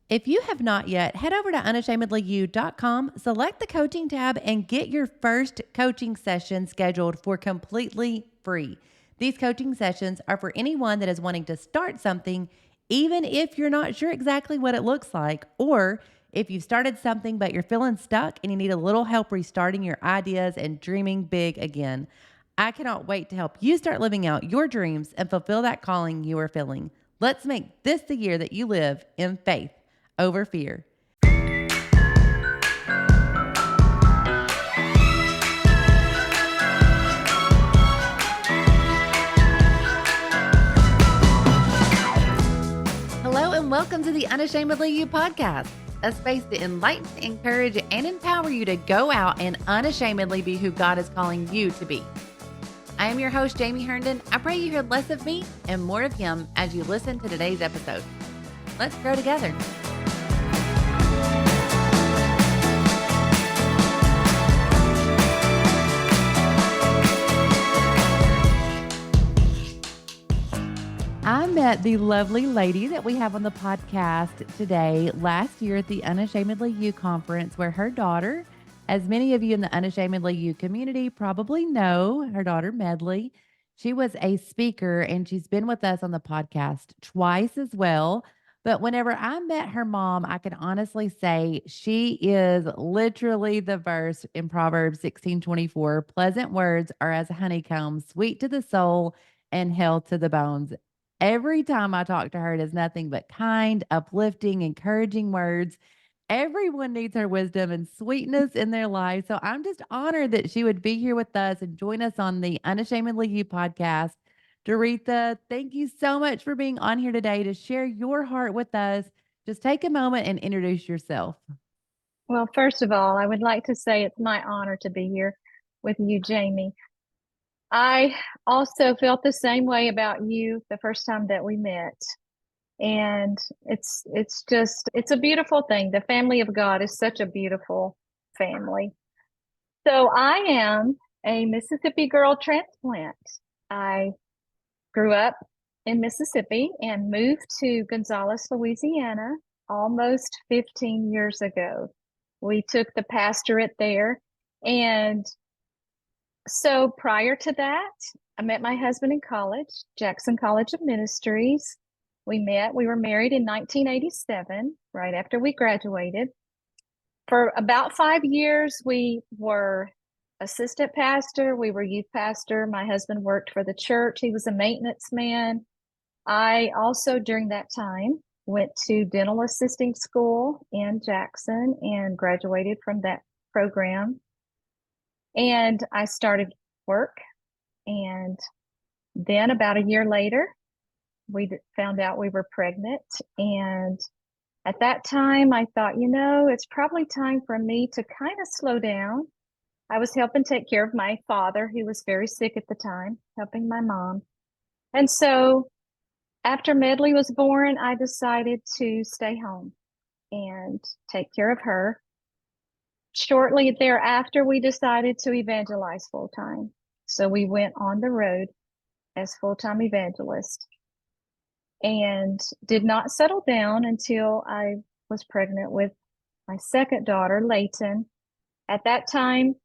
If you have not yet, head over to unashamedlyyou.com, select the coaching tab, and get your first coaching session scheduled for completely free. These coaching sessions are for anyone that is wanting to start something, even if you're not sure exactly what it looks like, or if you've started something but you're feeling stuck and you need a little help restarting your ideas and dreaming big again. I cannot wait to help you start living out your dreams and fulfill that calling you are feeling. Let's make this the year that you live in faith over fear. Hello, and welcome to the Unashamedly You podcast, a space to enlighten, encourage, and empower you to go out and unashamedly be who God is calling you to be. I am your host, Jamie Herndon. I pray you hear less of me and more of Him as you listen to today's episode. Let's grow together. I met the lovely lady that we have on the podcast today last year at the Unashamedly You conference, where her daughter, as many of you in the Unashamedly You community probably know, her daughter Medley, she was a speaker and she's been with us on the podcast twice as well. But whenever I met her mom, I can honestly say she is literally the verse in Proverbs 16:24. Pleasant words are as a honeycomb, sweet to the soul and health to the bones. Every time I talk to her, it is nothing but kind, uplifting, encouraging words. Everyone needs her wisdom and sweetness in their life. So I'm just honored that she would be here with us and join us on the Unashamedly You podcast. Derethia, thank you so much for being on here today to share your heart with us. Just take a moment and introduce yourself. Well, first of all, I would like to say it's my honor to be here with you, Jamie. I also felt the same way about you the first time that we met. And it's a beautiful thing. The family of God is such a beautiful family. So I am a Mississippi girl transplant. I grew up in Mississippi and moved to Gonzales, Louisiana almost 15 years ago. We took the pastorate there. And so prior to that, I met my husband in college, Jackson College of Ministries. We were married in 1987, right after we graduated. For about 5 years, we were assistant pastor, we were youth pastor. My husband worked for the church, he was a maintenance man. I also, during that time, went to dental assisting school in Jackson and graduated from that program. And I started work. And then about a year later, we found out we were pregnant. And at that time, I thought, it's probably time for me to kind of slow down. I was helping take care of my father, who was very sick at the time, helping my mom. And so after Medley was born, I decided to stay home and take care of her. Shortly thereafter, we decided to evangelize full time. So we went on the road as full-time evangelists and did not settle down until I was pregnant with my second daughter, Layton. At that time,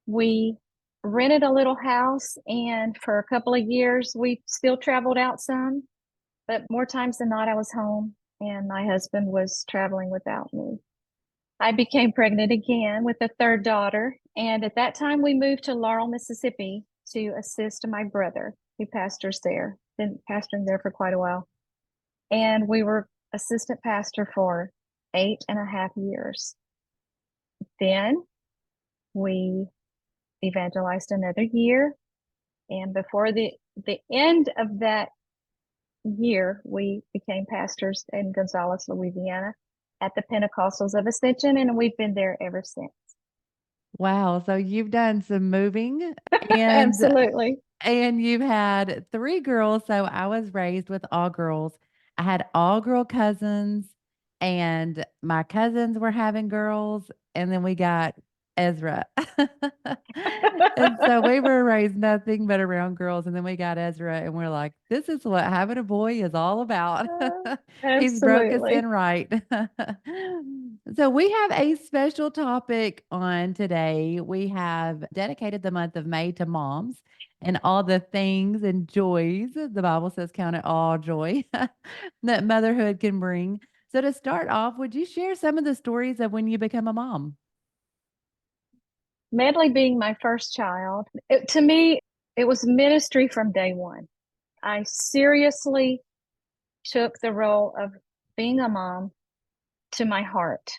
we rented a little house, and for a couple of years, we still traveled out some, but more times than not, I was home and my husband was traveling without me. I became pregnant again with a third daughter, and at that time, we moved to Laurel, Mississippi to assist my brother, who pastors there, been pastoring there for quite a while. And we were assistant pastor for 8.5 years. Then we evangelized another year. And before the end of that year, we became pastors in Gonzales, Louisiana at the Pentecostals of Ascension, and we've been there ever since. Wow. So you've done some moving and Absolutely. and you've had 3 girls. So I was raised with all girls. I had all girl cousins, and my cousins were having girls. And then we got Ezra. And so we were raised nothing but around girls, and then we got Ezra, and we're like, "This is what having a boy is all about." He's broke us in Absolutely. right. So we have a special topic on today. We have dedicated the month of May to moms and all the things and joys, the Bible says count it all joy, that motherhood can bring. So to start off, would you share some of the stories of when you become a mom? Medley being my first child, to me, it was ministry from day one. I seriously took the role of being a mom to my heart.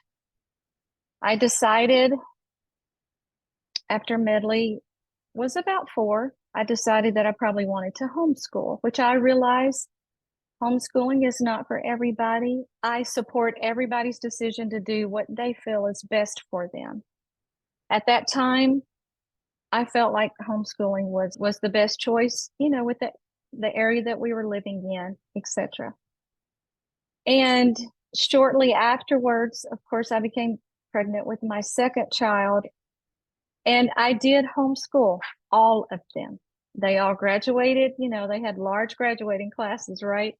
I decided after Medley was about 4, I decided that I probably wanted to homeschool, which I realize homeschooling is not for everybody. I support everybody's decision to do what they feel is best for them. At that time, I felt like homeschooling was the best choice, with the area that we were living in, etc. And shortly afterwards, of course, I became pregnant with my second child, and I did homeschool all of them. They all graduated, they had large graduating classes, right?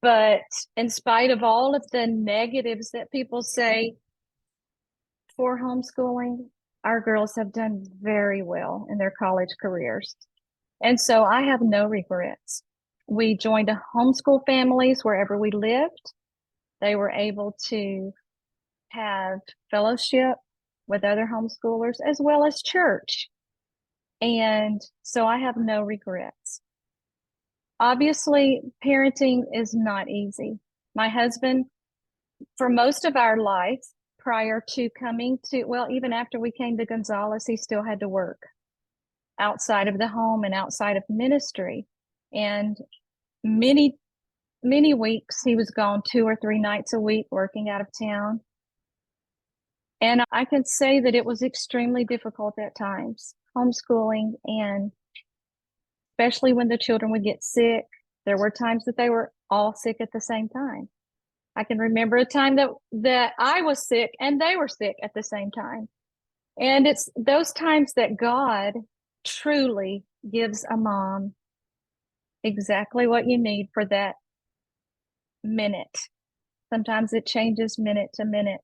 But in spite of all of the negatives that people say for homeschooling, our girls have done very well in their college careers. And so I have no regrets. We joined a homeschool families wherever we lived. They were able to have fellowship with other homeschoolers as well as church. And so I have no regrets. Obviously, parenting is not easy. My husband, for most of our life, prior to coming to, well, even after we came to Gonzales, he still had to work outside of the home and outside of ministry. And many, many weeks he was gone 2 or 3 nights a week working out of town. And I can say that it was extremely difficult at times, homeschooling, and especially when the children would get sick. There were times that they were all sick at the same time. I can remember a time that I was sick and they were sick at the same time. And it's those times that God truly gives a mom exactly what you need for that minute. Sometimes it changes minute to minute.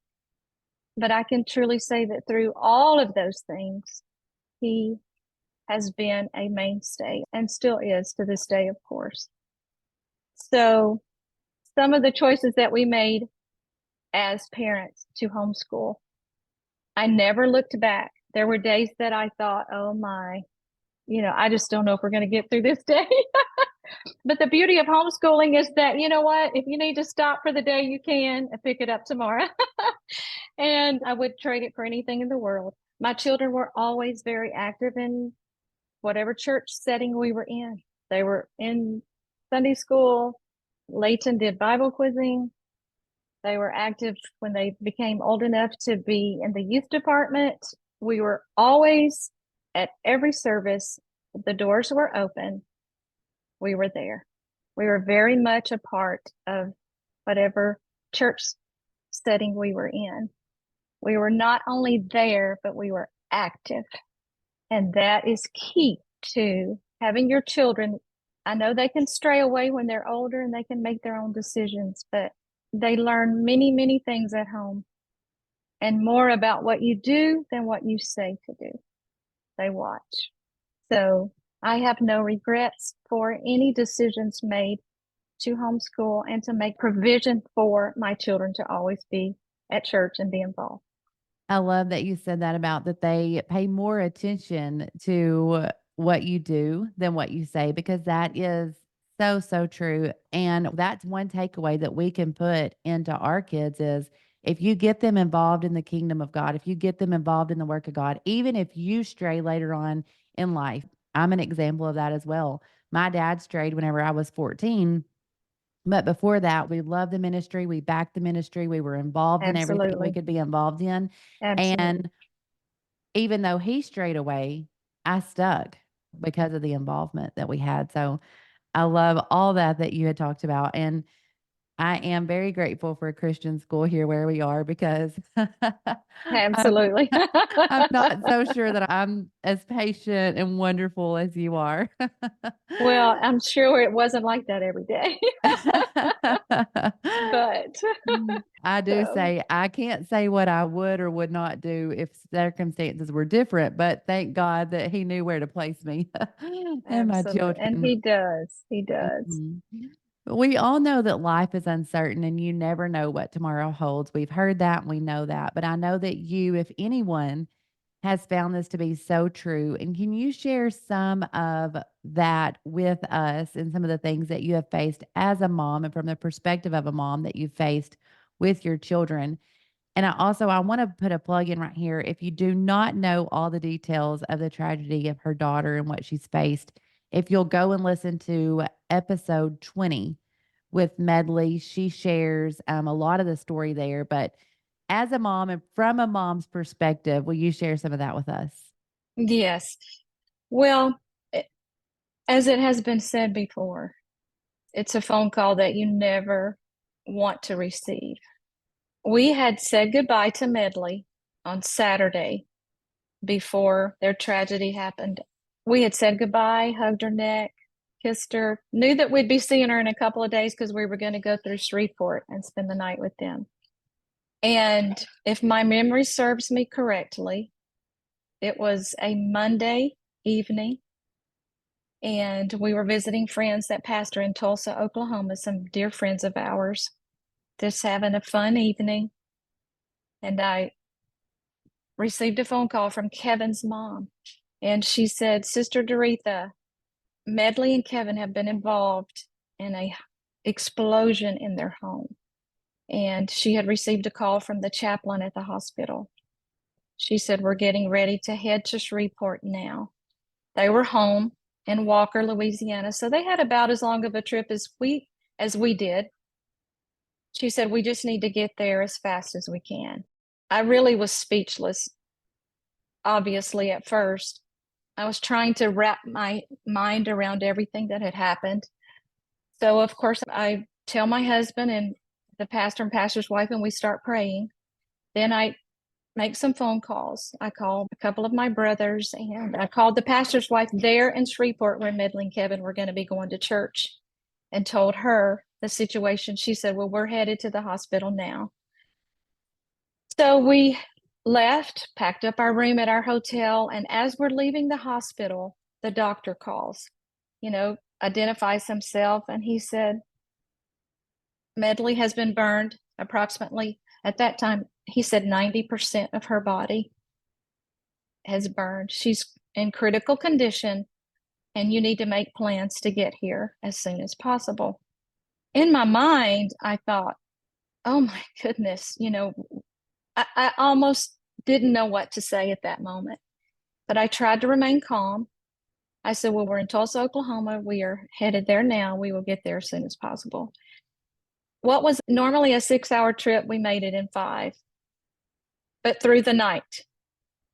But I can truly say that through all of those things, he has been a mainstay and still is to this day, of course. So some of the choices that we made as parents to homeschool, I never looked back. There were days that I thought, oh my, I just don't know if we're going to get through this day. But the beauty of homeschooling is that, you know what, if you need to stop for the day, you can and pick it up tomorrow. And I would trade it for anything in the world. My children were always very active in whatever church setting we were in. They were in Sunday school. Layton did Bible quizzing. They were active when they became old enough to be in the youth department. We were always at every service. The doors were open. We were there. We were very much a part of whatever church setting we were in. We were not only there, but we were active. And that is key to having your children. I know they can stray away when they're older and they can make their own decisions, but they learn many, many things at home and more about what you do than what you say to do. They watch. So I have no regrets for any decisions made to homeschool and to make provision for my children to always be at church and be involved. I love that you said that about that they pay more attention to what you do than what you say, because that is so, so true. And that's one takeaway that we can put into our kids is if you get them involved in the kingdom of God, if you get them involved in the work of God, even if you stray later on in life, I'm an example of that as well. My dad strayed whenever I was 14. But before that, we loved the ministry. We backed the ministry. We were involved in everything we Absolutely. could be involved in. Absolutely. And even though he strayed away, I stuck because of the involvement that we had. So I love all that you had talked about. And I am very grateful for a Christian school here where we are because I'm Absolutely. I'm not so sure that I'm as patient and wonderful as you are. Well, I'm sure it wasn't like that every day. But I do so say I can't say what I would or would not do if circumstances were different, but thank God that he knew where to place me and my absolutely. And children. he does. He does. Mhm. We all know that life is uncertain and you never know what tomorrow holds. We've heard that and we know that. But I know that you, if anyone, has found this to be so true. And can you share some of that with us and some of the things that you have faced as a mom and from the perspective of a mom that you've faced with your children? And I want to put a plug in right here. If you do not know all the details of the tragedy of her daughter and what she's faced, if you'll go and listen to episode 20 with Medley, she shares a lot of the story there. But as a mom and from a mom's perspective, will you share some of that with us? Yes. Well, as it has been said before, it's a phone call that you never want to receive. We had said goodbye to Medley on Saturday before their tragedy happened. We had said goodbye, hugged her neck, kissed her, knew that we'd be seeing her in a couple of days because we were going to go through Shreveport and spend the night with them. And if my memory serves me correctly, it was a Monday evening, and we were visiting friends that pastor in Tulsa, Oklahoma, some dear friends of ours, just having a fun evening. And I received a phone call from Kevin's mom, and she said, Sister Derethia, Medley and Kevin have been involved in a explosion in their home. And she had received a call from the chaplain at the hospital. She said, we're getting ready to head to Shreveport now. They were home in Walker, Louisiana, so they had about as long of a trip as we did. She said, we just need to get there as fast as we can. I really was speechless, obviously, at first. I was trying to wrap my mind around everything that had happened. So, of course, I tell my husband and the pastor and pastor's wife, and we start praying. Then I make some phone calls. I called a couple of my brothers, and I called the pastor's wife there in Shreveport where Medley and Kevin were going to be going to church, and told her the situation. She said, well, we're headed to the hospital now. So we left, packed up our room at our hotel, and as we're leaving the hospital, the doctor calls, identifies himself, and he said, Medley has been burned approximately, at that time, he said 90% of her body has burned. She's in critical condition, and you need to make plans to get here as soon as possible. In my mind, I thought, oh my goodness, I almost didn't know what to say at that moment, but I tried to remain calm. I said, well, we're in Tulsa, Oklahoma. We are headed there now. We will get there as soon as possible. What was normally a 6-hour trip, we made it in 5, but through the night.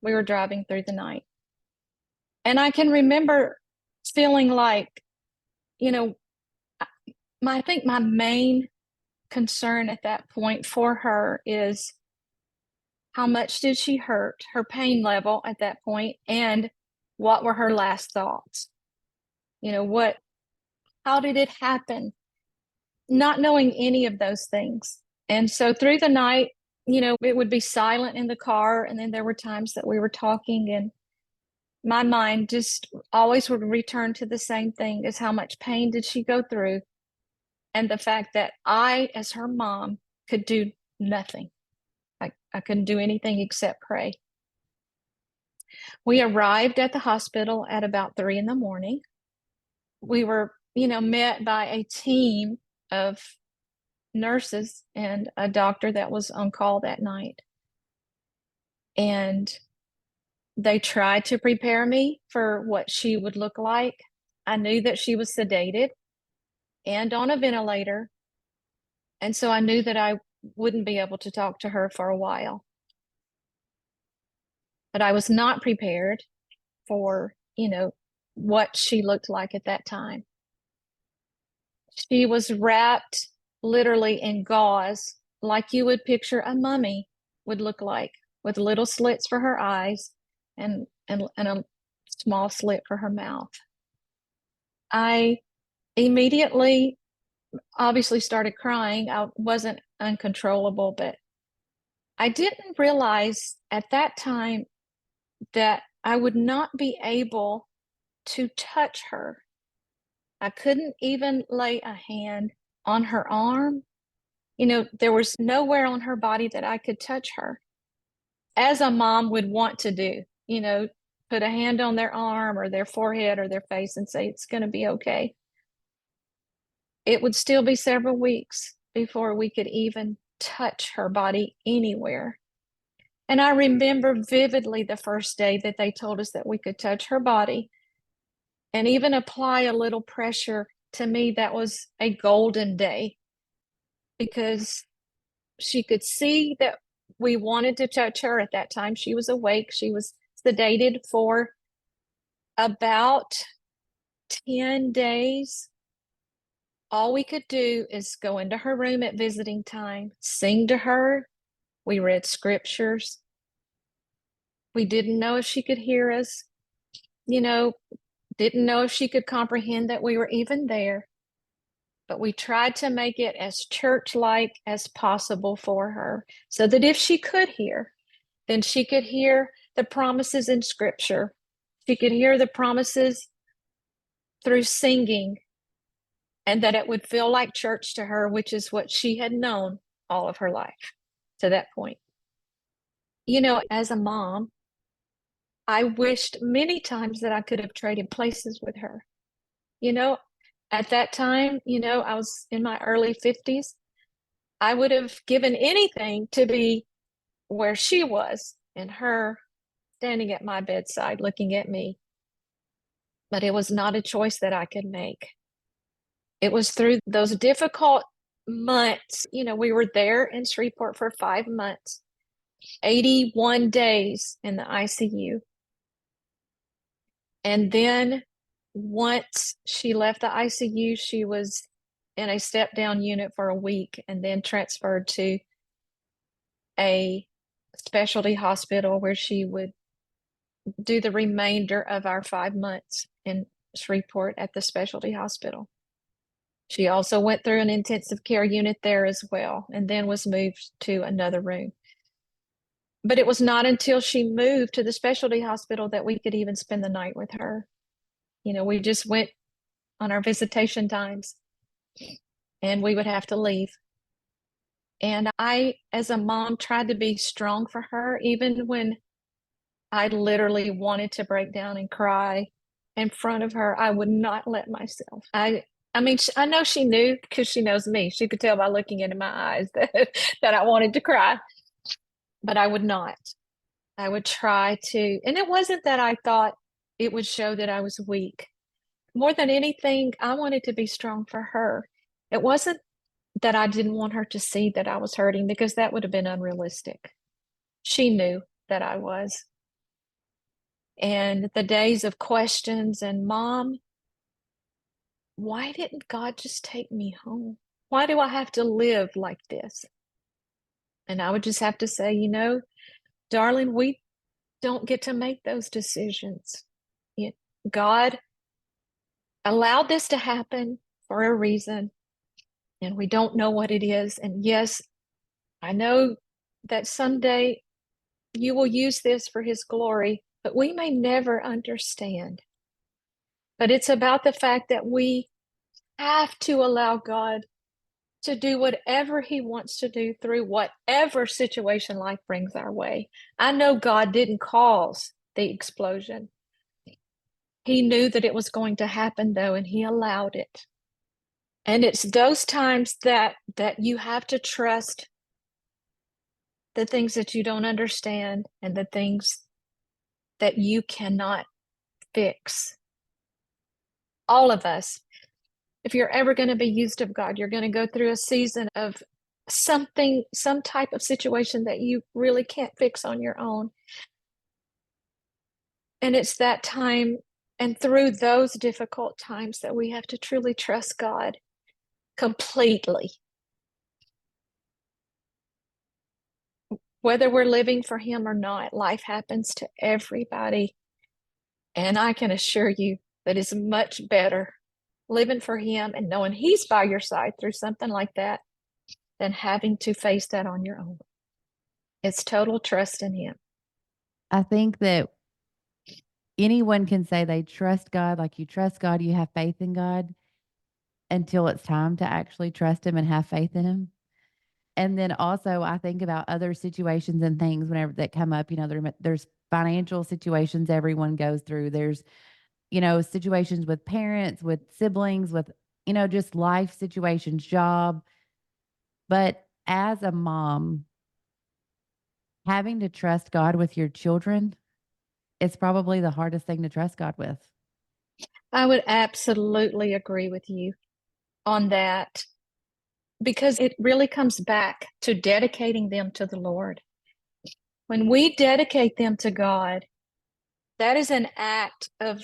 We were driving through the night. And I can remember feeling like, I think my main concern at that point for her is how much did she hurt, her pain level at that point, and what were her last thoughts? How did it happen? Not knowing any of those things. And so through the night, it would be silent in the car. And then there were times that we were talking, and my mind just always would return to the same thing, as how much pain did she go through? And the fact that I, as her mom, could do nothing. I couldn't do anything except pray. We arrived at the hospital at about 3 in the morning. We were, met by a team of nurses and a doctor that was on call that night. And they tried to prepare me for what she would look like. I knew that she was sedated and on a ventilator. And so I knew that I wouldn't be able to talk to her for a while. But I was not prepared for, what she looked like at that time. She was wrapped literally in gauze, like you would picture a mummy would look like, with little slits for her eyes and a small slit for her mouth. I immediately obviously started crying. I wasn't uncontrollable, but I didn't realize at that time that I would not be able to touch her. I couldn't even lay a hand on her arm. There was nowhere on her body that I could touch her, as a mom would want to do, put a hand on their arm or their forehead or their face and say, it's going to be okay. It would still be several weeks before we could even touch her body anywhere. And I remember vividly the first day that they told us that we could touch her body and even apply a little pressure. To me, that was a golden day, because she could see that we wanted to touch her. At that time, she was awake. She was sedated for about 10 days. All we could do is go into her room at visiting time, sing to her. We read scriptures. We didn't know if she could hear us, didn't know if she could comprehend that we were even there. But we tried to make it as church-like as possible for her, so that if she could hear, then she could hear the promises in scripture. She could hear the promises through singing, and that it would feel like church to her, which is what she had known all of her life to that point. As a mom, I wished many times that I could have traded places with her. At that time, I was in my early 50s. I would have given anything to be where she was, and her standing at my bedside looking at me. But it was not a choice that I could make. It was through those difficult months. We were there in Shreveport for 5 months, 81 days in the ICU. And then once she left the ICU, she was in a step-down unit for a week and then transferred to a specialty hospital where she would do the remainder of our 5 months in Shreveport at the specialty hospital. She also went through an intensive care unit there as well, and then was moved to another room. But it was not until she moved to the specialty hospital that we could even spend the night with her. We just went on our visitation times, and we would have to leave. And I, as a mom, tried to be strong for her, even when I literally wanted to break down and cry in front of her. I would not let myself. I mean, I know she knew, because she knows me. She could tell by looking into my eyes that I wanted to cry, but I would not. I would try to, and it wasn't that I thought it would show that I was weak. More than anything, I wanted to be strong for her. It wasn't that I didn't want her to see that I was hurting, because that would have been unrealistic. She knew that I was. And the days of questions and, Mom, why didn't God just take me home? Why do I have to live like this? And I would just have to say, darling, we don't get to make those decisions. God allowed this to happen for a reason, and we don't know what it is. And yes, I know that someday you will use this for his glory, but we may never understand. But it's about the fact that we have to allow God to do whatever he wants to do through whatever situation life brings our way. I know God didn't cause the explosion. He knew that it was going to happen, though, and he allowed it. And it's those times that you have to trust the things that you don't understand and the things that you cannot fix. All of us, if you're ever going to be used of God, you're going to go through a season of some type of situation that you really can't fix on your own. And it's that time, and through those difficult times, that we have to truly trust God completely. Whether we're living for Him or not, life happens to everybody. And I can assure you that it's much better living for Him and knowing He's by your side through something like that than having to face that on your own. It's total trust in Him. I think that anyone can say they trust God, like you trust God, you have faith in God until it's time to actually trust Him and have faith in Him. And then also, I think about other situations and things whenever that come up. There's financial situations everyone goes through. There's, situations with parents, with siblings, with, just life situations, job. But as a mom, having to trust God with your children is probably the hardest thing to trust God with. I would absolutely agree with you on that because it really comes back to dedicating them to the Lord. When we dedicate them to God, that is an act of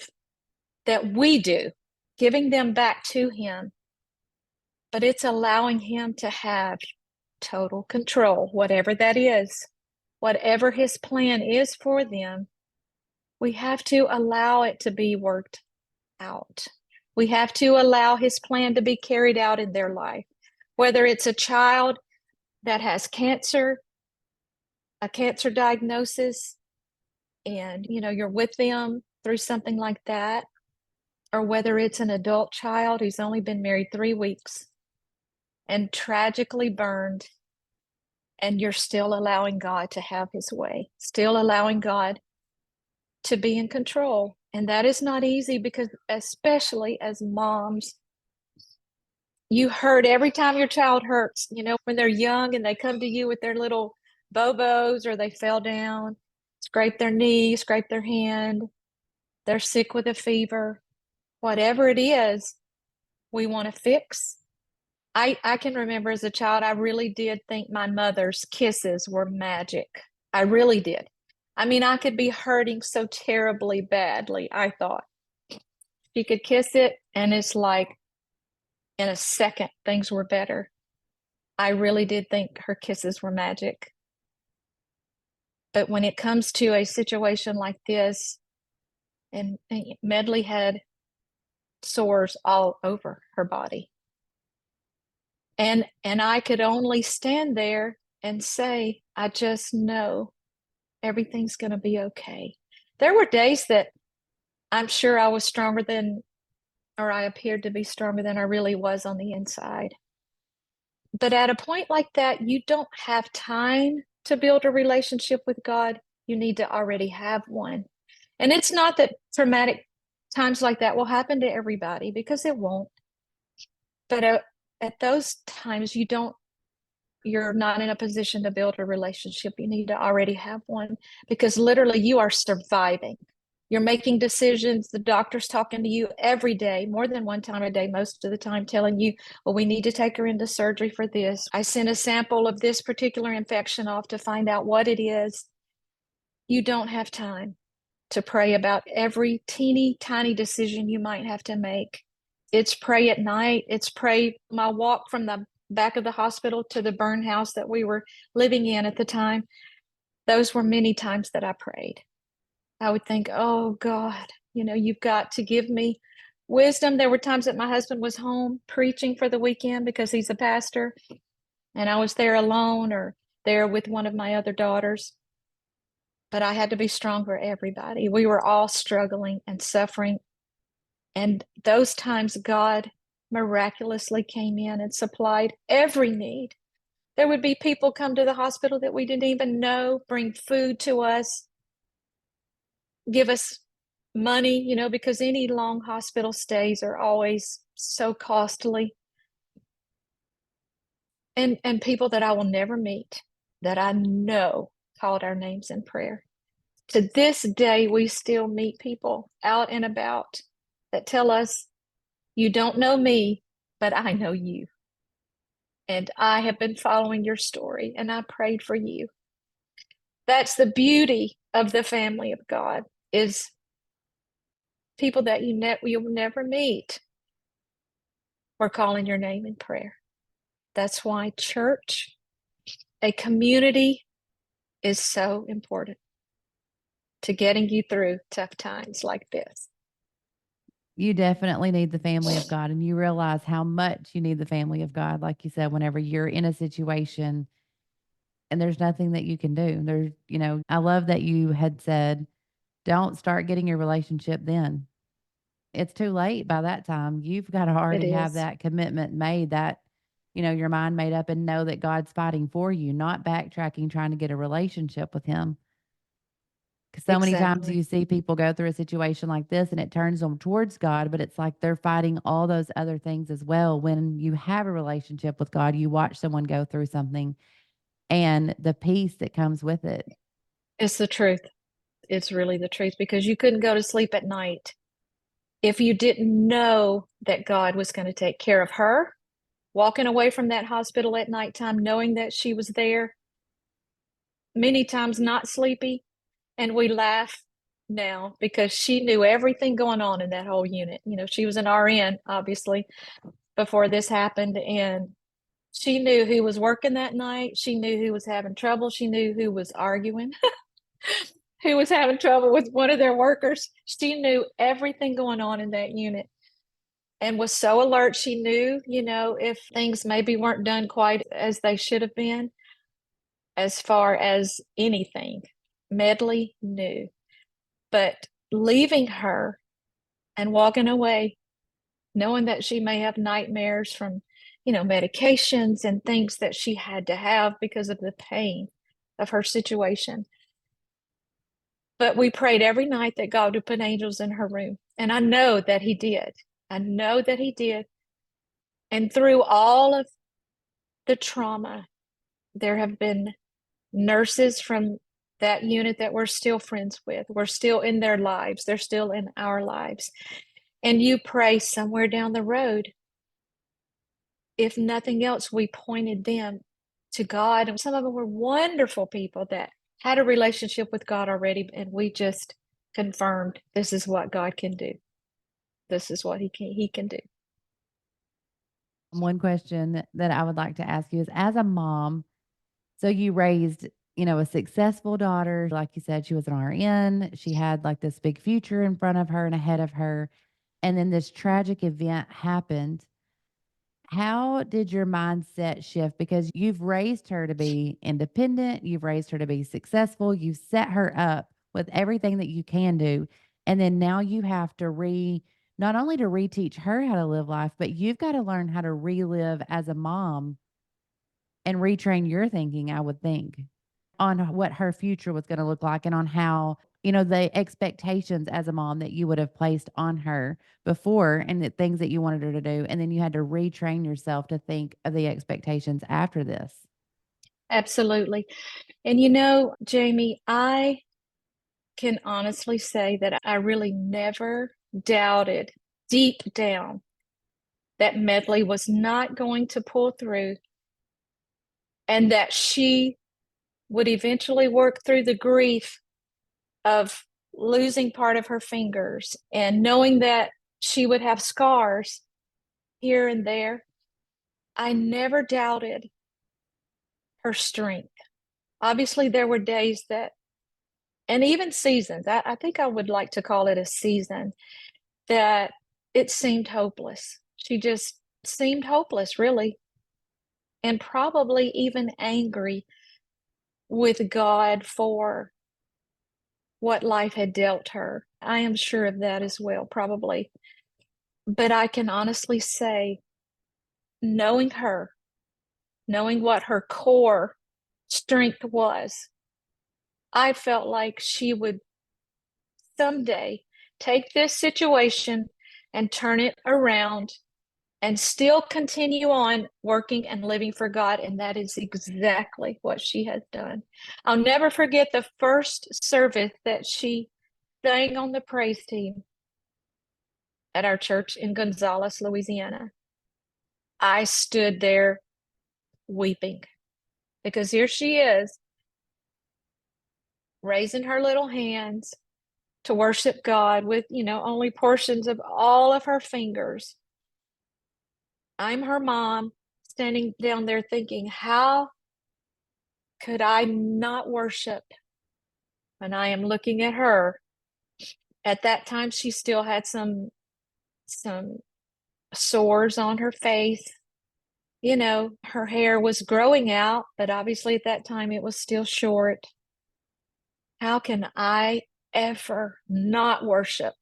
that we do, giving them back to Him, but it's allowing Him to have total control, whatever that is, whatever His plan is for them. We have to allow it to be worked out. We have to allow His plan to be carried out in their life, whether it's a child that has cancer, a cancer diagnosis, and you're with them through something like that, or whether it's an adult child who's only been married 3 weeks and tragically burned, and you're still allowing God to have His way, still allowing God to be in control. And that is not easy because, especially as moms, you hurt every time your child hurts, when they're young and they come to you with their little bobos or they fell down, scrape their knee, scrape their hand, they're sick with a fever, whatever it is, we want to fix. I can remember as a child, I really did think my mother's kisses were magic. I really did. I mean, I could be hurting so terribly badly, I thought. She could kiss it, and it's like in a second, things were better. I really did think her kisses were magic. But when it comes to a situation like this, and Medley had sores all over her body. And I could only stand there and say, I just know everything's going to be okay. There were days that I'm sure I was stronger than, or I appeared to be stronger than I really was on the inside. But at a point like that, you don't have time to build a relationship with God. You need to already have one. And it's not that traumatic times like that will happen to everybody, because it won't. But at those times, you're not in a position to build a relationship. You need to already have one, because literally you are surviving. You're making decisions. The doctor's talking to you every day, more than one time a day, most of the time, telling you, well, we need to take her into surgery for this. I sent a sample of this particular infection off to find out what it is. You don't have time to pray about every teeny tiny decision you might have to make. It's pray at night. It's pray my walk from the back of the hospital to the burn house that we were living in at the time. Those were many times that I prayed. I would think, oh God, you've got to give me wisdom. There were times that my husband was home preaching for the weekend because he's a pastor, and I was there alone or there with one of my other daughters. But I had to be strong for everybody. We were all struggling and suffering. And those times God miraculously came in and supplied every need. There would be people come to the hospital that we didn't even know, bring food to us, give us money, because any long hospital stays are always so costly. And people that I will never meet, that I know called our names in prayer. To this day, we still meet people out and about that tell us, you don't know me, but I know you. And I have been following your story, and I prayed for you. That's the beauty of the family of God, is people that you'll never meet. We're calling your name in prayer. That's why church, a community is so important to getting you through tough times like this. You definitely need the family of God, and you realize how much you need the family of God, like you said, whenever you're in a situation and there's nothing that you can do. I love that you had said, don't start getting your relationship then. It's too late by that time. You've got to It already have is. that commitment made, your mind made up, and know that God's fighting for you, not backtracking, trying to get a relationship with Him. Because so many times Exactly. you see people go through a situation like this and it turns them towards God, but it's like they're fighting all those other things as well. When you have a relationship with God, you watch someone go through something and the peace that comes with it. It's the truth. It's really the truth because you couldn't go to sleep at night if you didn't know that God was going to take care of her, walking away from that hospital at nighttime, knowing that she was there, many times not sleepy. And we laugh now because she knew everything going on in that whole unit. She was an RN, obviously, before this happened. And she knew who was working that night. She knew who was having trouble. She knew who was arguing, who was having trouble with one of their workers. She knew everything going on in that unit and was so alert. She knew, if things maybe weren't done quite as they should have been, as far as anything. Medley knew. But leaving her and walking away, knowing that she may have nightmares from, medications and things that she had to have because of the pain of her situation. But we prayed every night that God would put angels in her room. And I know that He did. I know that He did. And through all of the trauma, there have been nurses from that unit that we're still friends with. We're still in their lives. They're still in our lives. And you pray somewhere down the road, if nothing else, we pointed them to God. And some of them were wonderful people that had a relationship with God already. And we just confirmed this is what God can do. This is what he can do. One question that I would like to ask you is, as a mom, so you raised, a successful daughter. Like you said, she was an RN. She had like this big future in front of her and ahead of her. And then this tragic event happened. How did your mindset shift? Because you've raised her to be independent, you've raised her to be successful, you've set her up with everything that you can do. And then now you have to not only to reteach her how to live life, but you've got to learn how to relive as a mom and retrain your thinking, I would think, on what her future was going to look like and on how, the expectations as a mom that you would have placed on her before and the things that you wanted her to do. And then you had to retrain yourself to think of the expectations after this. Absolutely. And Jamie, I can honestly say that I really never doubted deep down that Medley was not going to pull through and that she would eventually work through the grief of losing part of her fingers and knowing that she would have scars here and there. I never doubted her strength. Obviously, there were days that, and even seasons, I think I would like to call it a season, that it seemed hopeless. She just seemed hopeless, really, and probably even angry with God for what life had dealt her. I am sure of that as well, probably. But I can honestly say, knowing her, knowing what her core strength was, I felt like she would someday take this situation and turn it around and still continue on working and living for God. And that is exactly what she has done. I'll never forget the first service that she sang on the praise team at our church in Gonzales, Louisiana. I stood there weeping because here she is raising her little hands to worship God with, only portions of all of her fingers. I'm her mom standing down there thinking, how could I not worship? And I am looking at her. At that time, she still had some sores on her face. You know, her hair was growing out, but obviously at that time it was still short. How can I ever not worship?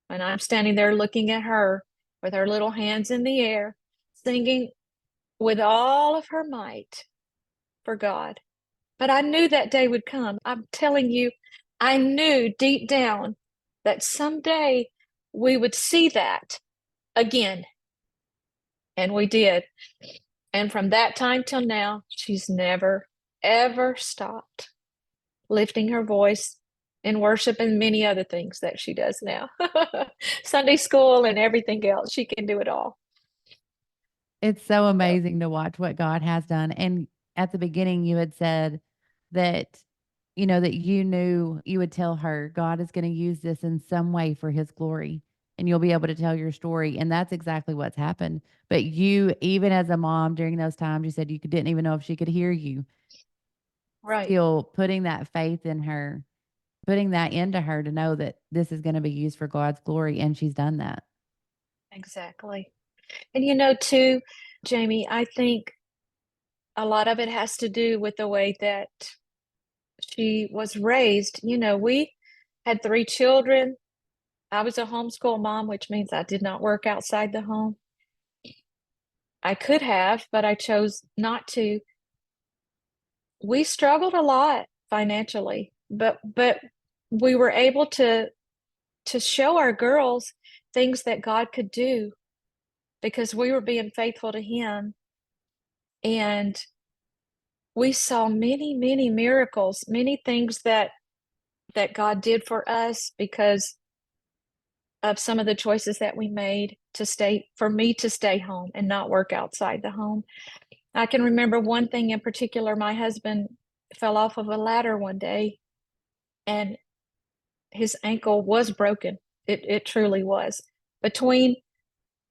And I'm standing there looking at her with her little hands in the air, singing with all of her might for God. But I knew that day would come. I'm telling you, I knew deep down that someday we would see that again. And we did. And from that time till now, she's never, ever stopped lifting her voice in worship and many other things that she does now. Sunday school and everything else. She can do it all. It's so So, amazing to watch what God has done. And at the beginning, you had said that, that you knew you would tell her God is going to use this in some way for his glory and you'll be able to tell your story. And that's exactly what's happened. But you, even as a mom during those times, you said you didn't even know if she could hear you, right, still putting that faith in her, putting that into her to know that this is going to be used for God's glory. And she's done that. exactly. And you know, too, Jamie, I think a lot of it has to do with the way that she was raised. You know, we had three children. I was a homeschool mom, which means I did not work outside the home. I could have, but I chose not to. We struggled a lot financially, but we were able to show our girls things that God could do because we were being faithful to him. And we saw many, many miracles, many things that God did for us because of some of the choices that we made for me to stay home and not work outside the home. I can remember one thing in particular. My husband fell off of a ladder one day and his ankle was broken. It truly was. Between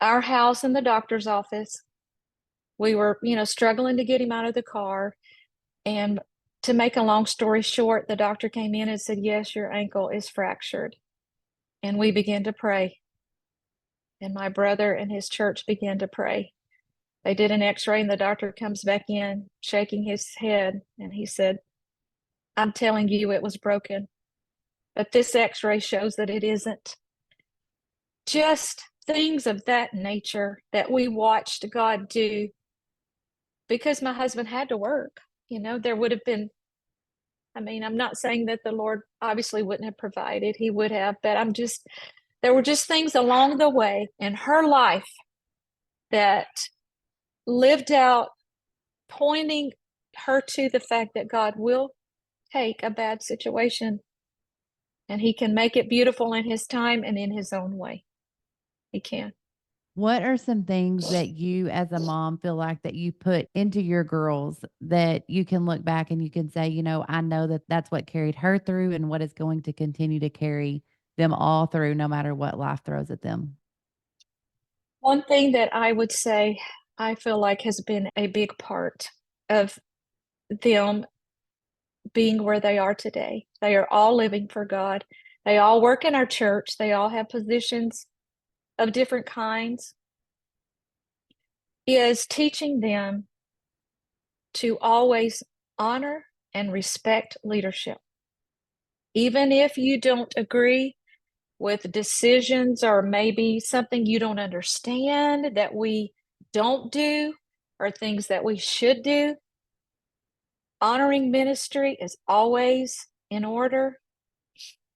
our house and the doctor's office, we were, struggling to get him out of the car. And to make a long story short, the doctor came in and said, "Yes, your ankle is fractured." And we began to pray. And my brother and his church began to pray. They did an x-ray and the doctor comes back in shaking his head and he said, "I'm telling you it was broken, but this x-ray shows that it isn't." Just things of that nature that we watched God do because my husband had to work. There would have been, I'm not saying that the Lord obviously wouldn't have provided, he would have, but there were just things along the way in her life that lived out, pointing her to the fact that God will take a bad situation and he can make it beautiful in his time and in his own way. He can. What are some things that you as a mom feel like that you put into your girls that you can look back and you can say, I know that that's what carried her through and what is going to continue to carry them all through no matter what life throws at them? One thing that I would say I feel like has been a big part of them being where they are today. They are all living for God. They all work in our church. They all have positions of different kinds. Is teaching them to always honor and respect leadership. Even if you don't agree with decisions or maybe something you don't understand that we don't do or things that we should do, honoring ministry is always in order,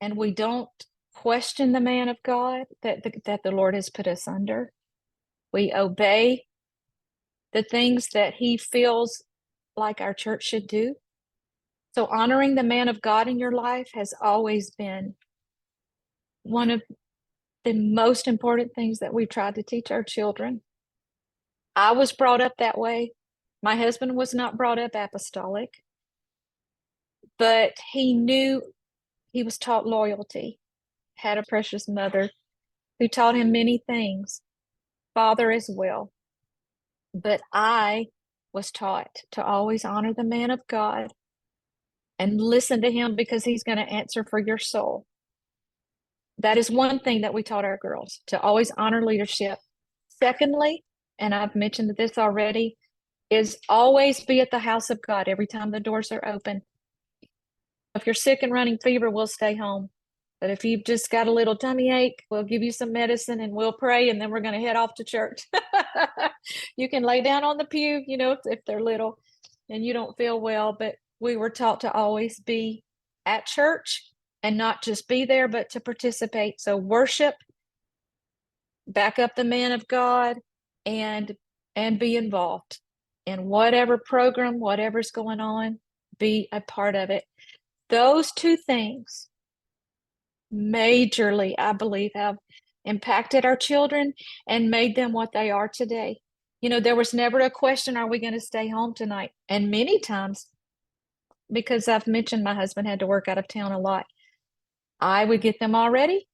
and we don't question the man of God that the Lord has put us under. We obey the things that he feels like our church should do. So honoring the man of God in your life has always been one of the most important things that we've tried to teach our children. I was brought up that way. My husband was not brought up apostolic, but he was taught loyalty, had a precious mother who taught him many things, father as well. But I was taught to always honor the man of God and listen to him because he's going to answer for your soul. That is one thing that we taught our girls, to always honor leadership. Secondly, and I've mentioned this already, is always be at the house of God every time the doors are open. If you're sick and running fever, we'll stay home. But if you've just got a little tummy ache, we'll give you some medicine and we'll pray, and then we're going to head off to church. You can lay down on the pew, if they're little and you don't feel well. But we were taught to always be at church and not just be there, but to participate. So worship, back up the man of God, and be involved in whatever program, whatever's going on, be a part of it. Those two things majorly, I believe, have impacted our children and made them what they are today. There was never a question, are we going to stay home tonight? And many times, because I've mentioned my husband had to work out of town a lot, I would get them all ready,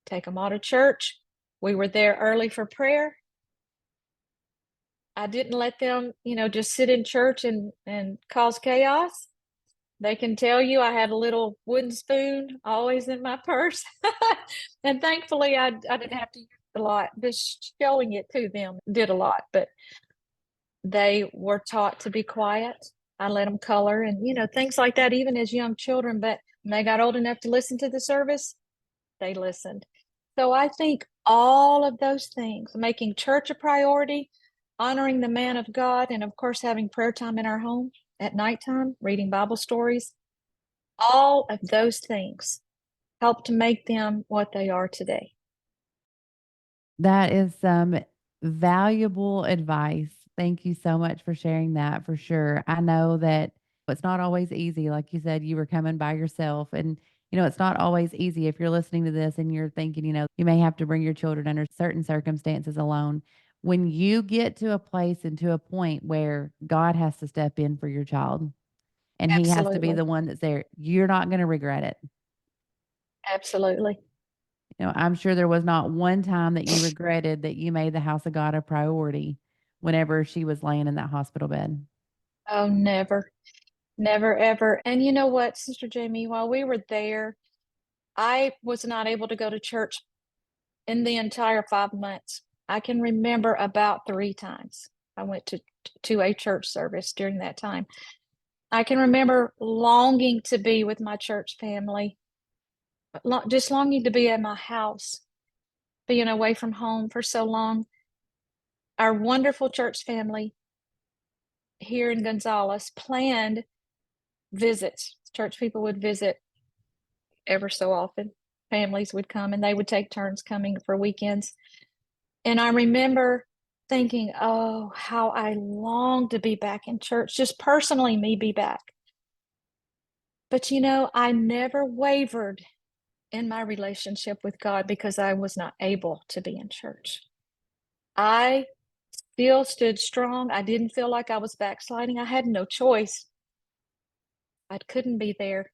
take them all to church. We were there early for prayer. I didn't let them, just sit in church and cause chaos. They can tell you I had a little wooden spoon always in my purse. And thankfully, I didn't have to use it a lot. Just showing it to them did a lot. But they were taught to be quiet. I let them color and, things like that, even as young children. But when they got old enough to listen to the service, they listened. So I think all of those things, making church a priority, honoring the man of God, and of course, having prayer time in our home at nighttime, reading Bible stories, all of those things help to make them what they are today. That is some valuable advice. Thank you so much for sharing that for sure. I know that it's not always easy. Like you said, you were coming by yourself. And, it's not always easy if you're listening to this and you're thinking, you may have to bring your children under certain circumstances alone. When you get to a place and to a point where God has to step in for your child and he has to be Absolutely. the one that's there, you're not going to regret it. Absolutely. I'm sure there was not one time that you regretted that you made the house of God a priority whenever she was laying in that hospital bed. Oh, never, never, ever. And you know what, Sister Jamie, while we were there, I was not able to go to church in the entire 5 months. I can remember about 3 times I went to a church service during that time. I can remember longing to be with my church family, just longing to be at my house, being away from home for so long. Our wonderful church family here in Gonzales planned visits. Church people would visit ever so often. Families would come and they would take turns coming for weekends. And I remember thinking, oh, how I long to be back in church, just personally, me be back. But I never wavered in my relationship with God because I was not able to be in church. I still stood strong. I didn't feel like I was backsliding. I had no choice. I couldn't be there.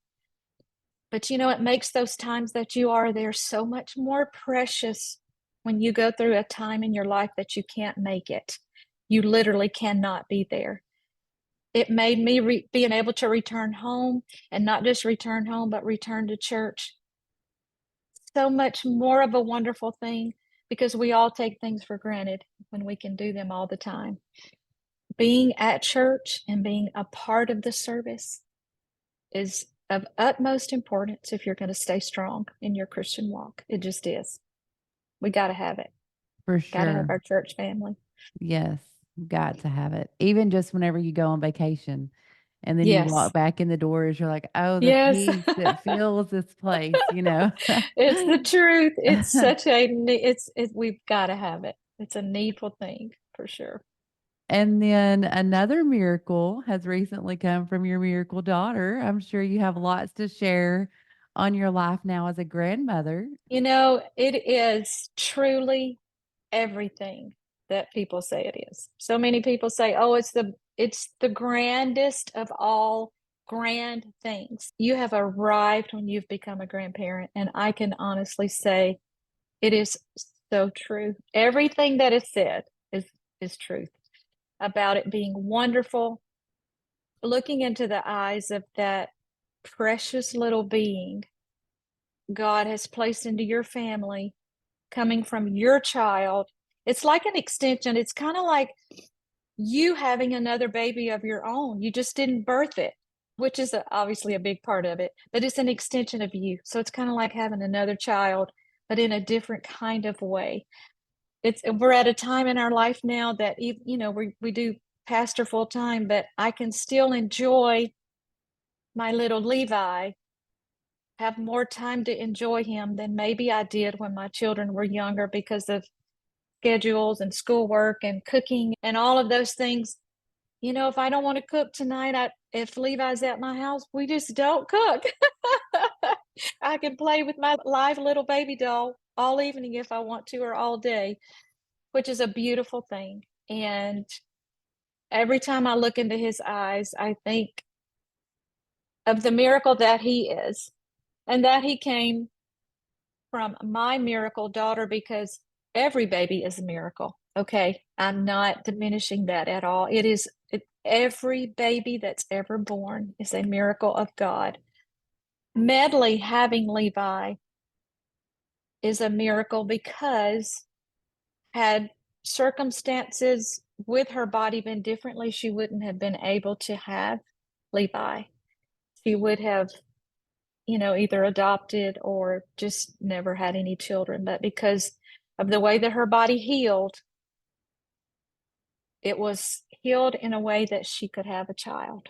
But it makes those times that you are there so much more precious when you go through a time in your life that you can't make it. You literally cannot be there. It made me being able to return home, and not just return home, but return to church, so much more of a wonderful thing, because we all take things for granted when we can do them all the time. Being at church and being a part of the service is of utmost importance if you're going to stay strong in your Christian walk. It just is. We got to have it. For Got to have sure. our church family. Yes, got to have it. Even just whenever you go on vacation and then you walk Yes. back in the doors, you're like, oh, the Yes. peace that fills this place. It's the truth. We've got to have it. It's a needful thing for sure. And then another miracle has recently come from your miracle daughter. I'm sure you have lots to share on your life now as a grandmother. It is truly everything that people say it is. So many people say, "Oh, it's the grandest of all grand things." You have arrived when you've become a grandparent, and I can honestly say it is so true. Everything that is said is truth about it being wonderful. Looking into the eyes of that precious little being God has placed into your family coming from your child. It's like an extension. It's kind of like you having another baby of your own. You just didn't birth it, which is obviously a big part of it, but it's an extension of you. So it's kind of like having another child, but in a different kind of way. We're at a time in our life now that we do pastor full time, but I can still enjoy my little Levi, have more time to enjoy him than maybe I did when my children were younger because of schedules and schoolwork and cooking and all of those things. If I don't want to cook tonight, if Levi's at my house, we just don't cook. I can play with my live little baby doll all evening if I want to, or all day, which is a beautiful thing. And every time I look into his eyes, I think of the miracle that he is, and that he came from my miracle daughter, because every baby is a miracle. Okay, I'm not diminishing that at all. Every baby that's ever born is a miracle of God. Medley having Levi is a miracle because had circumstances with her body been differently, she wouldn't have been able to have Levi. She would have, either adopted or just never had any children. But because of the way that her body healed, it was healed in a way that she could have a child.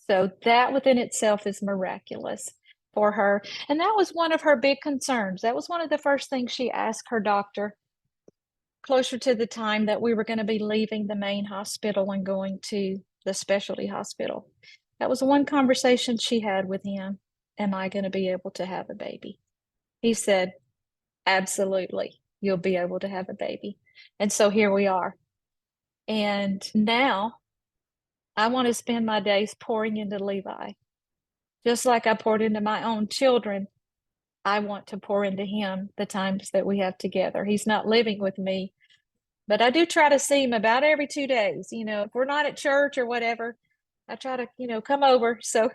So that within itself is miraculous for her. And that was one of her big concerns. That was one of the first things she asked her doctor closer to the time that we were going to be leaving the main hospital and going to the specialty hospital. That was one conversation she had with him. Am I going to be able to have a baby? He said, absolutely, you'll be able to have a baby. And so here we are. And now I want to spend my days pouring into Levi. Just like I poured into my own children, I want to pour into him the times that we have together. He's not living with me, but I do try to see him about every 2 days. If we're not at church or whatever, I try to, come over so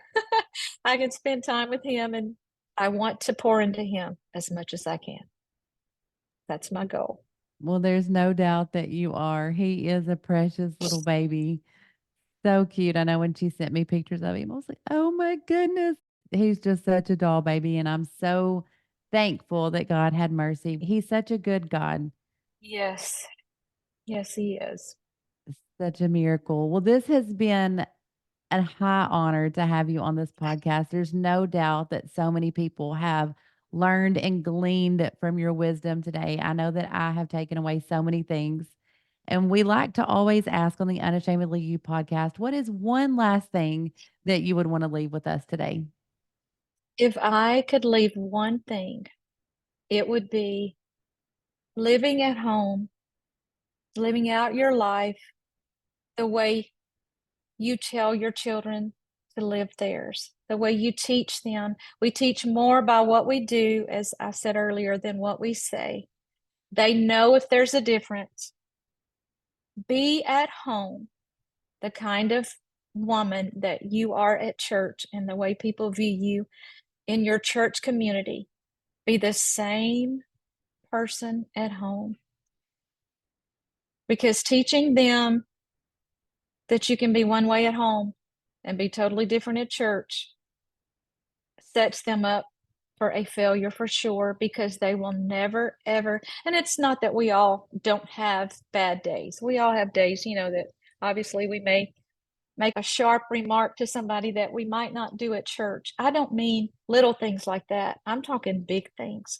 I can spend time with him, and I want to pour into him as much as I can. That's my goal. Well, there's no doubt that you are. He is a precious little baby. So cute. I know when she sent me pictures of him, I was like, oh my goodness. He's just such a doll baby. And I'm so thankful that God had mercy. He's such a good God. Yes. Yes, he is. Such a miracle. Well, this has been a high honor to have you on this podcast. There's no doubt that so many people have learned and gleaned from your wisdom today. I know that I have taken away so many things. And we like to always ask on the Unashamedly You podcast, what is one last thing that you would want to leave with us today? If I could leave one thing, it would be living at home, living out your life the way you tell your children to live theirs, the way you teach them. We teach more by what we do, as I said earlier, than what we say. They know if there's a difference. Be at home the kind of woman that you are at church, and the way people view you in your church community. Be the same person at home. Because teaching them that you can be one way at home and be totally different at church sets them up for a failure for sure, because they will never, ever. And it's not that we all don't have bad days. We all have days, that obviously we may make a sharp remark to somebody that we might not do at church. I don't mean little things like that. I'm talking big things.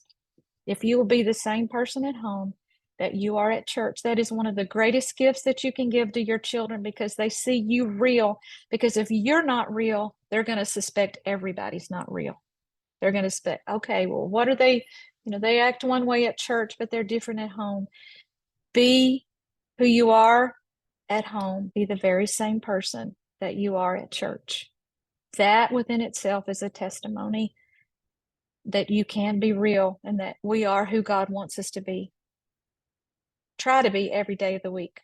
If you will be the same person at home that you are at church, that is one of the greatest gifts that you can give to your children, because they see you real. Because if you're not real, they're going to suspect everybody's not real. They're going to suspect, okay, well, what are they? They act one way at church, but they're different at home. Be who you are at home. Be the very same person that you are at church. That within itself is a testimony that you can be real, and that we are who God wants us to be. Try to be every day of the week.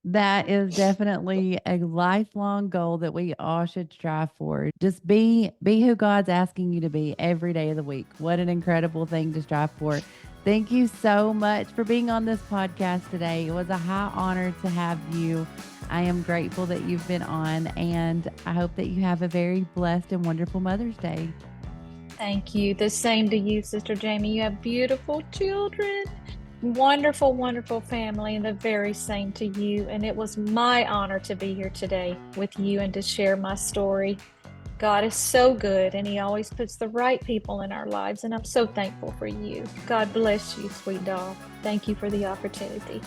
That is definitely a lifelong goal that we all should strive for. Just be who God's asking you to be every day of the week. What an incredible thing to strive for. Thank you so much for being on this podcast today. It was a high honor to have you. I am grateful that you've been on, and I hope that you have a very blessed and wonderful Mother's Day. Thank you. The same to you, Sister Jamie. You have beautiful children, wonderful, wonderful family, and the very same to you. And it was my honor to be here today with you and to share my story. God is so good, and He always puts the right people in our lives. And I'm so thankful for you. God bless you, sweet doll. Thank you for the opportunity.